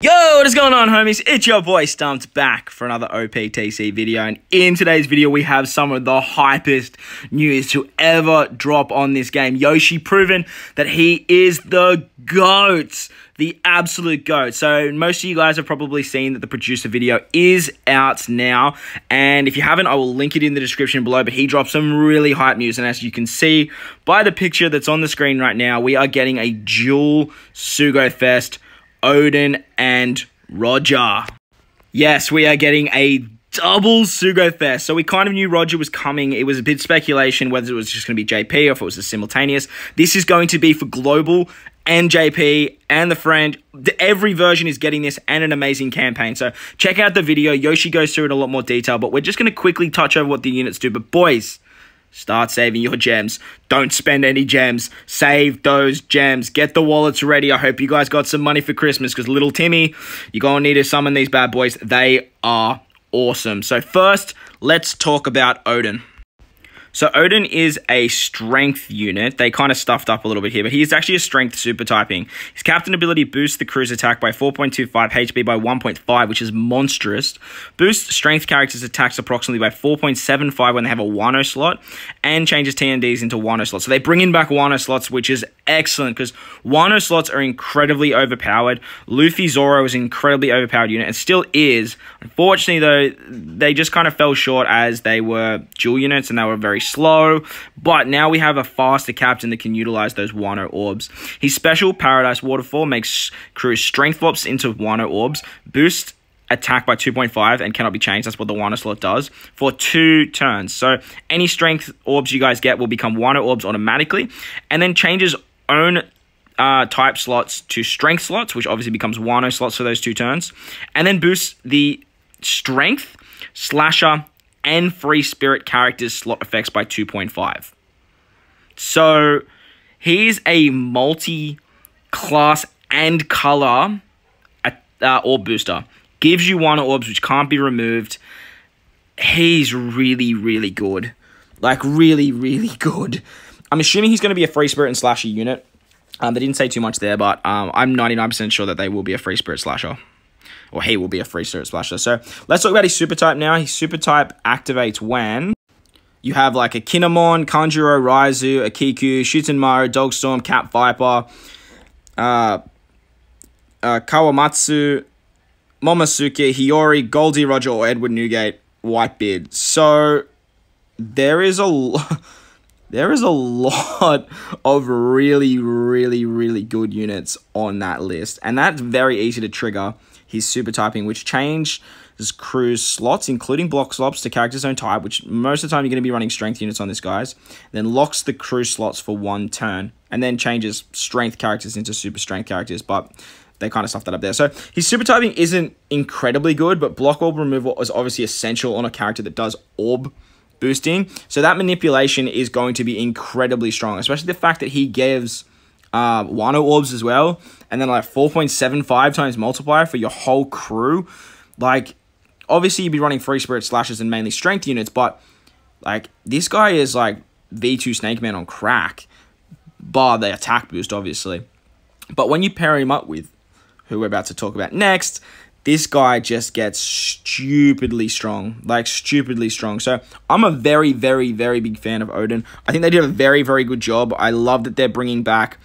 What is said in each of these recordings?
Yo, what is going on, homies? It's your boy Stumped back for another OPTC video, and in today's video we have some of the hypest news to ever drop on this game. Yoshi proven that he is the GOAT, the absolute GOAT. So most of you guys have probably seen that the producer video is out now, and if you haven't, I will link it in the description below, but he dropped some really hype news, and as you can see by the picture that's on the screen right now, we are getting a dual Sugofest Odin and Roger. Yes, we are getting a double Sugofest. So we kind of knew Roger was coming. It was a bit speculation whether it was just going to be JP or if it was a simultaneous. This is going to be for global and JP and the friend. Every version is getting this and an amazing campaign. So check out the video. Yoshi goes through it in a lot more detail, but we're just going to quickly touch over what the units do. But boys, start saving your gems. Don't spend any gems. Save those gems. Get the wallets ready. I hope you guys got some money for Christmas because little Timmy, you're going to need to summon these bad boys. They are awesome. So first, let's talk about Odin. So Odin is a strength unit. They kind of stuffed up a little bit here, but he's actually a strength super typing. His captain ability boosts the crew's attack by 4.25, HP by 1.5, which is monstrous. Boosts strength characters' attacks approximately by 4.75 when they have a Wano slot, and changes TNDs into Wano slots. So they bring in back Wano slots, which is excellent because Wano slots are incredibly overpowered. Luffy Zoro is an incredibly overpowered unit and still is. Unfortunately, though, they just kind of fell short as they were dual units and they were very slow, but now we have a faster captain that can utilize those Wano orbs. His special Paradise Waterfall makes crew strength flops into Wano orbs, boost attack by 2.5 and cannot be changed. That's what the Wano slot does for 2 turns. So any strength orbs you guys get will become Wano orbs automatically, and then changes own type slots to strength slots, which obviously becomes Wano slots for those 2 turns, and then boosts the strength, slasher, and free spirit characters slot effects by 2.5. So he's a multi-class and color orb booster. Gives you one orbs which can't be removed. He's really, really good. Like, really, really good. I'm assuming he's going to be a free spirit and slasher unit. They didn't say too much there, but I'm 99% sure that they will be a free spirit slasher. Or he will be a free spirit slasher. So let's talk about his super type now. His super type activates when you have like a Kinemon, Kanjuro, Raizu, a Kiku, Shutenmaru, Dogstorm, Cat Viper, Kawamatsu, Momosuke, Hiyori, Goldie Roger, or Edward Newgate, Whitebeard. So there is a lot of really, really, really good units on that list. And that's very easy to trigger his super typing, which changes crew's slots, including block slots, to character's own type, which most of the time you're going to be running strength units on this, guys. Then locks the crew slots for 1 turn, and then changes strength characters into super strength characters, but they kind of stuffed that up there. So his super typing isn't incredibly good, but block orb removal is obviously essential on a character that does orb boosting. So that manipulation is going to be incredibly strong, especially the fact that he gives Wano orbs as well, and then like 4.75 times multiplier for your whole crew. Like, obviously you'd be running free spirit slashes and mainly strength units, but like this guy is like V2 Snake Man on crack, bar the attack boost obviously. But when you pair him up with who we're about to talk about next, this guy just gets stupidly strong, like stupidly strong. So I'm a very, very, very big fan of Odin. I think they did a very, very good job. I love that they're bringing back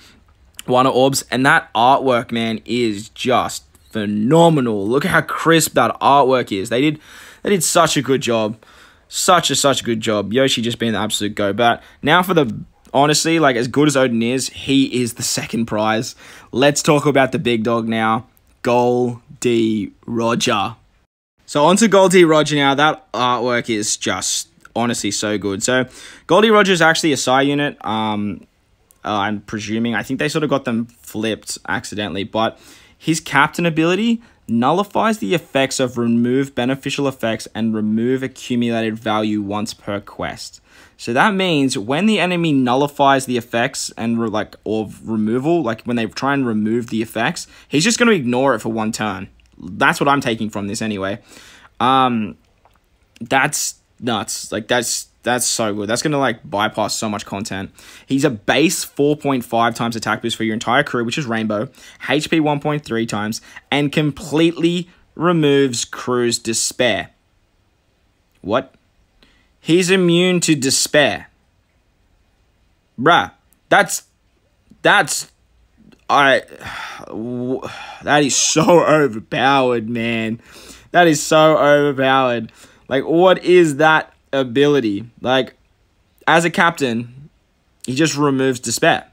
Wano orbs, and that artwork, man, is just phenomenal. Look at how crisp that artwork is. They did such a good job. Such a good job. Yoshi just being the absolute go. But now for the, honestly, like, as good as Odin is, he is the second prize. Let's talk about the big dog now. Goldie Roger. So onto Goldie Roger now. That artwork is just honestly so good. So Goldie Roger is actually a Psy unit. I'm presuming. I think they sort of got them flipped accidentally, but his captain ability nullifies the effects of remove beneficial effects and remove accumulated value once per quest. So that means when the enemy nullifies the effects and or removal, like when they try and remove the effects, he's just going to ignore it for 1 turn. That's what I'm taking from this anyway. That's nuts. Like, that's so good. That's going to, like, bypass so much content. He's a base 4.5 times attack boost for your entire crew, which is Rainbow, HP 1.3 times, and completely removes crew's despair. What? He's immune to despair. Bruh, that is so overpowered, man. That is so overpowered. Like, what is that ability? Like, as a captain, he just removes despair.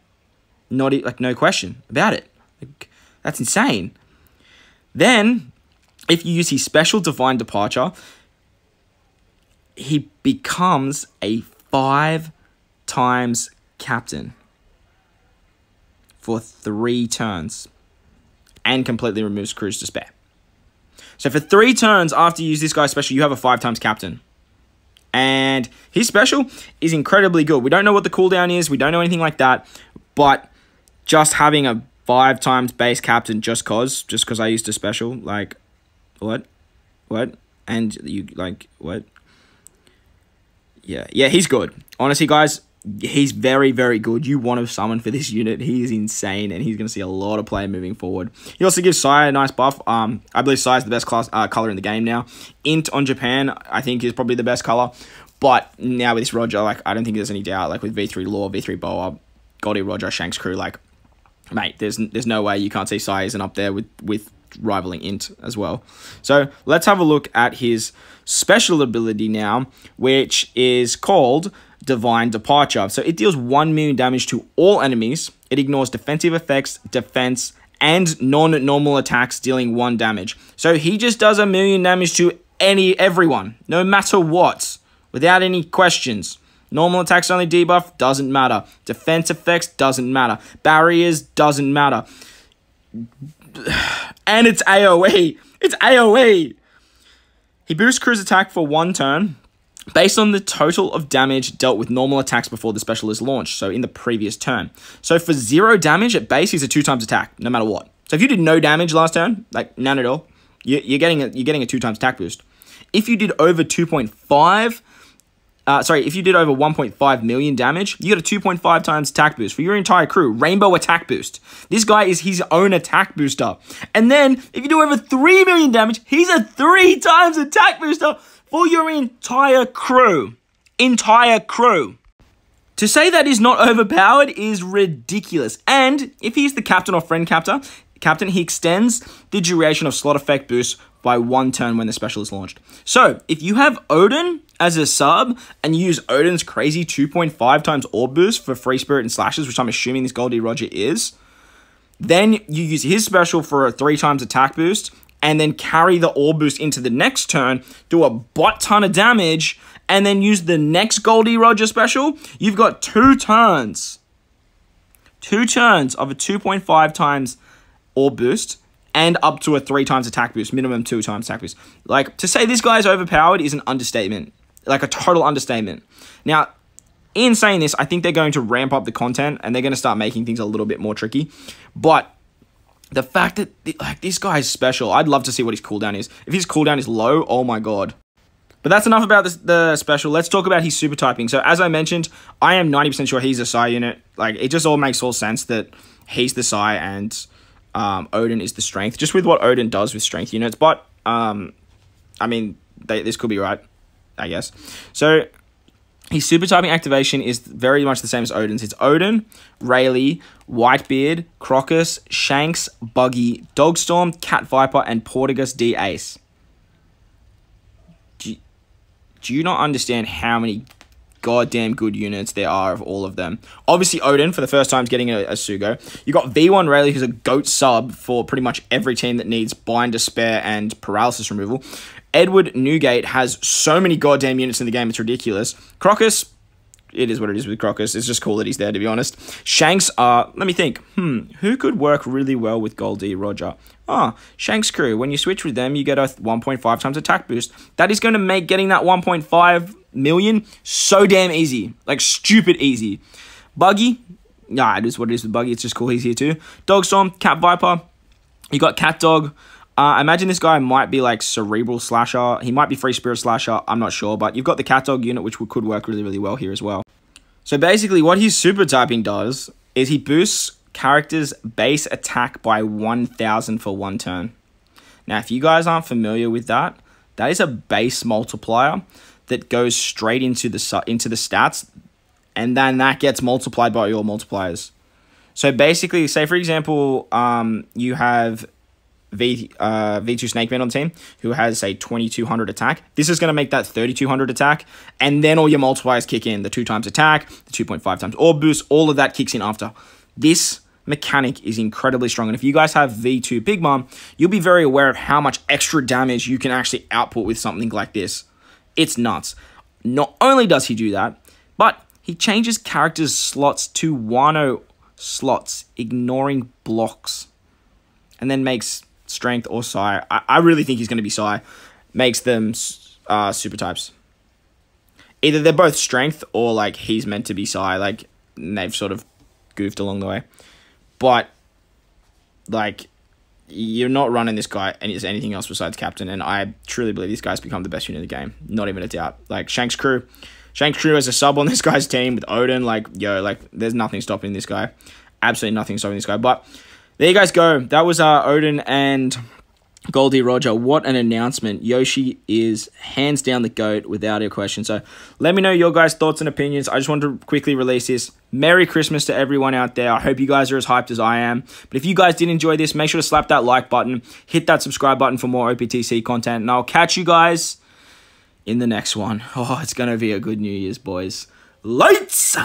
Like, no question about it. Like, that's insane. Then, if you use his special Divine Departure, he becomes a 5 times captain for 3 turns and completely removes crew's despair. So for 3 turns after you use this guy's special, you have a 5 times captain. And his special is incredibly good. We don't know what the cooldown is. We don't know anything like that. But just having a 5 times base captain just cause I used a special, like, what? And you, like, what? Yeah, he's good. Honestly, guys, he's very, very good. You want to summon for this unit. He is insane, and he's going to see a lot of play moving forward. He also gives Sai a nice buff. I believe Sai is the best color in the game now. Int on Japan, I think, is probably the best color. But now with this Roger, like, I don't think there's any doubt. Like, with V3 Law, V3 Boa, Goldie Roger, Shanks crew, like, mate, there's no way you can't see Sai isn't up there with rivaling Int as well. So let's have a look at his special ability now, which is called Divine Departure. So it deals 1 million damage to all enemies. It ignores defensive effects, defense, and non-normal attacks, dealing 1 damage. So he just does 1 million damage to everyone, no matter what, without any questions. Normal attacks only debuff, doesn't matter. Defense effects, doesn't matter. Barriers, doesn't matter. And it's AoE. It's AoE. He boosts crew's attack for 1 turn based on the total of damage dealt with normal attacks before the special is launched, so in the previous turn. So for 0 damage at base, he's a 2 times attack, no matter what. So if you did no damage last turn, like none at all, you're getting a 2 times attack boost. If you did over 2.5... if you did over 1.5 million damage, you get a 2.5 times attack boost for your entire crew. Rainbow attack boost. This guy is his own attack booster. And then, if you do over 3 million damage, he's a 3 times attack booster for your entire crew. Entire crew. To say that he's not overpowered is ridiculous. And if he's the captain or friend captain, he extends the duration of slot effect boost by 1 turn when the special is launched. So, if you have Odin as a sub, and you use Odin's crazy 2.5 times orb boost for free spirit and slashes, which I'm assuming this Goldie Roger is, then you use his special for a 3 times attack boost, and then carry the orb boost into the next turn, do a butt ton of damage, and then use the next Goldie Roger special, you've got 2 turns. 2 turns of a 2.5 times orb boost, and up to a 3 times attack boost, minimum 2 times attack boost. Like, to say this guy is overpowered is an understatement. Like, a total understatement. Now, in saying this, I think they're going to ramp up the content, and they're going to start making things a little bit more tricky. But the fact that, like, this guy is special, I'd love to see what his cooldown is. If his cooldown is low, oh my god. But that's enough about the special. Let's talk about his super typing. So, as I mentioned, I am 90% sure he's a Sai unit. Like, it just all makes all sense that he's the Sai and Odin is the strength. Just with what Odin does with strength units. But, I mean, this could be right, I guess. So, his super typing activation is very much the same as Odin's. It's Odin, Rayleigh, Whitebeard, Crocus, Shanks, Buggy, Dogstorm, Cat Viper, and Portugus D Ace. Do you not understand how many goddamn good units there are of all of them? Obviously, Odin, for the first time, is getting a Sugo. You got V1 Rayleigh, who's a GOAT sub for pretty much every team that needs Bind, Despair, and Paralysis removal. Edward Newgate has so many goddamn units in the game, it's ridiculous. Crocus, it is what it is with Crocus. It's just cool that he's there, to be honest. Shanks, let me think. Who could work really well with Goldie Roger? Shanks crew. When you switch with them, you get a 1.5 times attack boost. That is going to make getting that 1.5 million so damn easy. Like, stupid easy. Buggy, it is what it is with Buggy. It's just cool he's here too. Dogstorm, Cat Viper. You got Cat Dog. I imagine this guy might be like Cerebral Slasher. He might be Free Spirit Slasher. I'm not sure, but you've got the Cat Dog unit, which could work really, really well here as well. So basically, what his super typing does is he boosts character's base attack by 1,000 for 1 turn. Now, if you guys aren't familiar with that, that is a base multiplier that goes straight into the stats, and then that gets multiplied by your multipliers. So basically, say for example, you have V2 Snake Man on the team who has, say, 2,200 attack. This is going to make that 3,200 attack, and then all your multipliers kick in. The 2 times attack, the 2.5 times or boost, all of that kicks in after. This mechanic is incredibly strong, and if you guys have V2 Big Mom, you'll be very aware of how much extra damage you can actually output with something like this. It's nuts. Not only does he do that, but he changes characters' slots to Wano slots, ignoring blocks, and then makes Strength or Psi. I really think he's going to be Psi. Makes them super types. Either they're both Strength or like he's meant to be Psi. Like they've sort of goofed along the way. But like you're not running this guy as anything else besides Captain, and I truly believe this guy's become the best unit in the game. Not even a doubt. Like Shanks Crew as a sub on this guy's team with Odin. Like there's nothing stopping this guy. Absolutely nothing stopping this guy. But there you guys go. That was Odin and Goldie Roger. What an announcement. Yoshi is hands down the GOAT without a question. So let me know your guys' thoughts and opinions. I just wanted to quickly release this. Merry Christmas to everyone out there. I hope you guys are as hyped as I am. But if you guys did enjoy this, make sure to slap that like button. Hit that subscribe button for more OPTC content. And I'll catch you guys in the next one. Oh, it's going to be a good New Year's, boys. Lights!